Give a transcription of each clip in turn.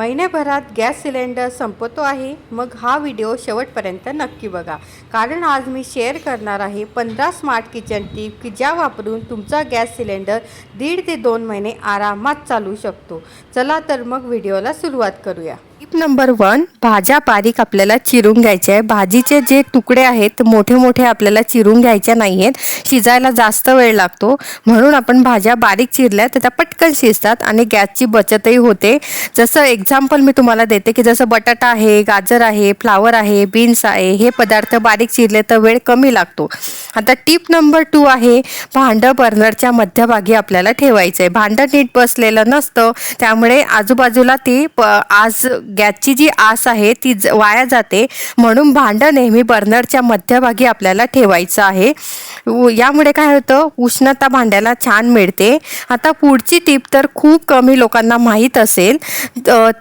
महिन्याभरात gas cylinder संपतो आहे. मग हा व्हिडिओ शेवटपर्यंत नक्की बघा, कारण आज मी शेअर करणार आहे 15 स्मार्ट किचन टिप की ज्या वापरून तुमचा गॅस सिलेंडर 1.5 ते 2 महिने आरामात चालू शकतो. चला तर मग व्हिडिओला सुरुवात करूया. टिप नंबर 1, भाज्या बारीक आपल्याला चिरून घ्यायच्या आहे. भाजीचे जे तुकडे आहेत मोठे मोठे आपल्याला चिरून घ्यायचे नाही आहेत. शिजायला जास्त वेळ लागतो, म्हणून आपण भाज्या बारीक चिरल्या तर त्या पटकन शिजतात आणि गॅसची बचतही होते. जसं एक्झाम्पल मी तुम्हाला देते की जसं बटाटा आहे, गाजर आहे, फ्लावर आहे, बीन्स आहे, हे पदार्थ बारीक चिरले तर वेळ कमी लागतो. आता टिप नंबर 2 आहे, भांडं बर्नरच्या मध्यभागी आपल्याला ठेवायचं आहे. भांडं नीट बसलेलं नसतं, त्यामुळे आजूबाजूला ती आज गॅसची जी आस आहे ती वाया जाते. म्हणून भांडं नेहमी बर्नरच्या मध्यभागी आपल्याला ठेवायचं आहे. यामुळे काय होतं, उष्णता भांड्याला छान मिळते. आता पुढची टिप तर खूप कमी लोकांना माहीत असेल.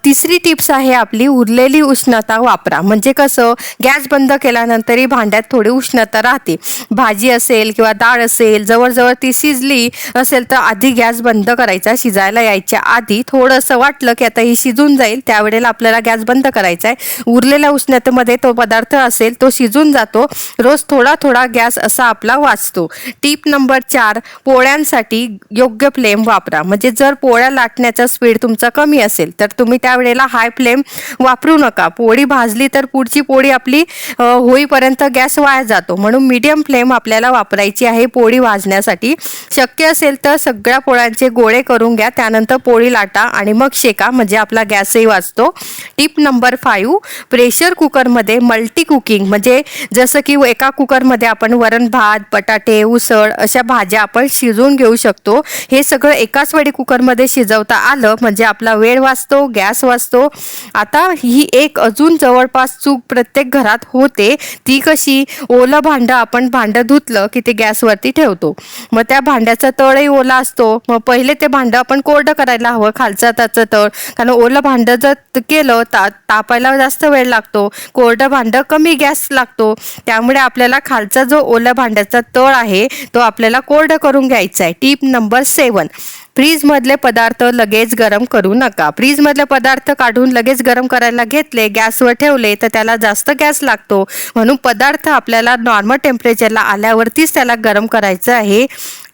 तिसरी टिप्स आहे आपली, उरलेली उष्णता वापरा. म्हणजे कसं, गॅस बंद केल्यानंतरही भांड्यात थोडी उष्णता राहते. भाजी असेल किंवा डाळ असेल, जवळजवळ ती शिजली असेल तर आधी गॅस बंद करायचा. शिजायला यायच्या आधी थोडंसं वाटलं की आता ही शिजून जाईल, त्यावेळेला आपल्याला गॅस बंद करायचा आहे. उरलेल्या उष्णतेमध्ये तो पदार्थ असेल तो शिजून जातो. रोज थोडा थोडा गॅस असा आपला वाचतो. टिप नंबर 4, पोळ्यांसाठी योग्य फ्लेम वापरा. म्हणजे जर पोळ्या लाटण्याचा स्पीड तुमचा कमी असेल तर तुम्ही त्यावेळेला हाय फ्लेम वापरू नका. पोळी भाजली तर पुढची पोळी आपली होईपर्यंत गॅस वाया जातो. म्हणून मीडियम फ्लेम आपल्याला वापरायची आहे पोळी भाजण्यासाठी. शक्य असेल तर सगळ्या पोळ्यांचे गोळे करून घ्या, त्यानंतर पोळी लाटा आणि मग शेका, म्हणजे आपला गॅसही वाचतो. टिप नंबर 5, प्रेशर कुकरमध्ये मल्टी कुकिंग, म्हणजे जसं की एका कुकरमध्ये आपण वरण भात, बटाटे, उसळ अशा भाज्या आपण शिजवून घेऊ शकतो. हे सगळं एकाच वेळी कुकरमध्ये शिजवता आलं म्हणजे आपला वेळ वाचतो, गॅस वाचतो. आता ही एक अजून जवळपास चूक प्रत्येक घरात होते. ती कशी, ओलं भांडं आपण भांडं धुतलं की ते गॅसवरती ठेवतो. मग त्या भांड्याचा तळही ओला असतो. मग पहिले ते भांडं आपण कोरडं करायला हवं, खालचं त्याचं तळ. कारण ओलं भांडं जर केलं तापायला जास्त वेळ लागतो, कोरडं भांडं कमी गॅस लागतो. त्यामुळे आपल्याला खालचा जो ओल्या भांड्याचा तळ आहे तो आपल्याला कोरडं करून घ्यायचा आहे. टिप नंबर 7, फ्रीजमधले पदार्थ लगेच गरम करू नका. फ्रीजमधले पदार्थ काढून लगेच गरम करायला घेतले, गॅसवर ठेवले तर त्याला जास्त गॅस लागतो. म्हणून पदार्थ आपल्याला नॉर्मल टेम्परेचरला आल्यावरतीच त्याला गरम करायचं आहे.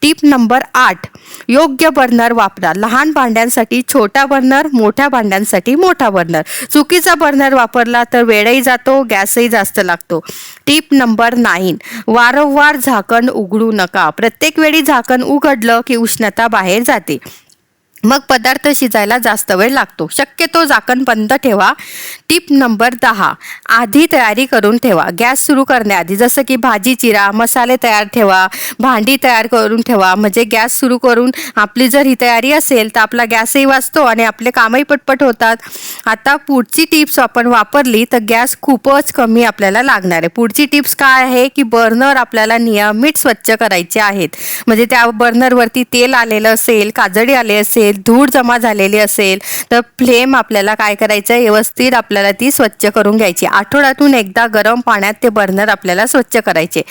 टिप नंबर 8, योग्य बर्नर वापरा. लहान भांड्यांसाठी छोटा बर्नर, मोठ्या भांड्यांसाठी मोठा बर्नर. चुकीचा बर्नर वापरला तर वेळही जातो, गॅसही जास्त लागतो. टिप नंबर 9, वारंवार झाकण उघडू नका. प्रत्येक वेळी झाकण उघडलं की उष्णता बाहेर जाते, मग पदार्थ शिजायला जास्त वेळ लागतो. शक्यतो झाकण बंद ठेवा. टिप नंबर 10, आधी तयारी करून ठेवा. गॅस सुरू करण्याआधी जसं की भाजी चिरा, मसाले तयार ठेवा, भांडी तयार करून ठेवा. म्हणजे गॅस सुरू करून आपली जर ही तयारी असेल तर आपला गॅसही वाचतो आणि आपले कामही पटपट होतात. आता पुढची टिप्स आपण वापरली तर गॅस खूपच कमी आपल्याला लागणार आहे. पुढची टिप्स काय आहे की बर्नर आपल्याला नियमित स्वच्छ करायचे आहेत. म्हणजे त्या बर्नरवरती तेल आलेलं असेल, काजळी आले असेल, धूळ जमा झालेली असेल तर फ्लेम आपल्याला काय करायचं आहे, व्यवस्थित आपल्याला ती स्वच्छ करून घ्यायची. आठवड्यातून एकदा गरम पाण्यात ते बर्नर आपल्याला स्वच्छ करायचे.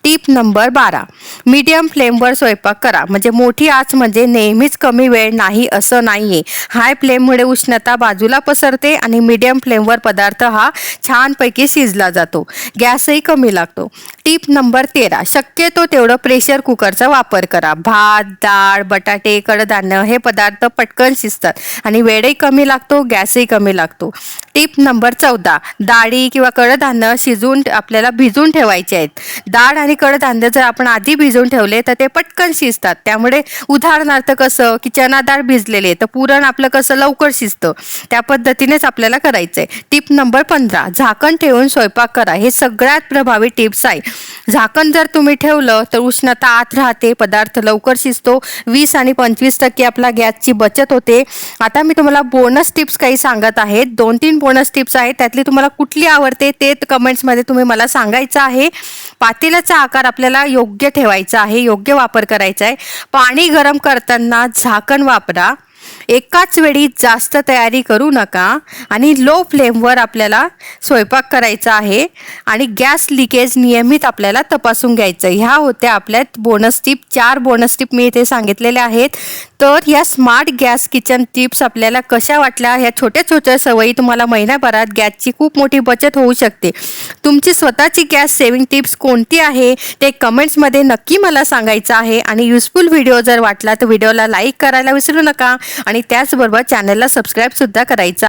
टिप नंबर 12, मीडियम फ्लेमवर स्वयंपाक करा. म्हणजे मोठी आच म्हणजे नेहमीच कमी वेळ नाही असं नाहीये. हाय फ्लेममुळे उष्णता बाजूला पसरते आणि मीडियम फ्लेमवर पदार्थ हा छानपैकी शिजला जातो, गॅसही कमी लागतो. टिप नंबर 13, शक्यतो तेवढं प्रेशर कुकरचा वापर करा. भात, डाळ, बटाटे, कडधान्य हे पदार्थ पटकन शिजतात आणि वेळही कमी लागतो, गॅसही कमी लागतो. टिप नंबर 14, डाळी किंवा कडधान्य शिजून आपल्याला भिजून ठेवायचे आहेत. डाळ आणि कडधान्य जर आपण आधी भिजून ठेवले तर ते पटकन शिजतात. त्यामुळे उदाहरणार्थ कसं की चना डाळ भिजलेली तर पुरण आपलं कसं लवकर शिजतं, त्या पद्धतीनेच आपल्याला करायचंय. टिप नंबर 15, झाकण ठेवून स्वयंपाक करा. हे सगळ्यात प्रभावी टिप्स आहे. झाकण जर तुम्ही ठेवलं तर उष्णता आत राहते, पदार्थ लवकर शिजतो, 20 आणि 25% आपला गॅसची बचत होते. आता मी तुम्हाला बोनस टिप्स काही सांगत आहेत. 2-3 बोनस टिप्स आहेत, त्यातली तुम्हाला कुठली आवडते ते कमेंट्समध्ये तुम्ही मला सांगायचं आहे. पातेल्याचा आकार आपल्याला योग्य ठेवायचा आहे, योग्य वापर करायचा आहे. पाणी गरम करताना झाकण वापरा. एकाच वेळी जास्त तयारी करू नका आणि लो फ्लेमवर आपल्याला स्वयंपाक करायचा आहे आणि गॅस लिकेज नियमित आपल्याला तपासून घ्यायचं. ह्या होत्या आपल्या बोनस टिप. 4 बोनस टिप मी इथे सांगितलेले आहेत. तर ह्या स्मार्ट गॅस किचन टिप्स आपल्याला कशा वाटल्या? ह्या छोट्या छोट्या सवयी तुम्हाला महिन्याभरात गॅसची खूप मोठी बचत होऊ शकते. तुमची स्वतःची गॅस सेव्हिंग टिप्स कोणती आहे ते कमेंट्समध्ये नक्की मला सांगायचं आहे. आणि युजफुल व्हिडिओ जर वाटला तर व्हिडिओला लाईक करायला विसरू नका आणि त्याचबरोबर चॅनलला सबस्क्राईब सुद्धा करायचं.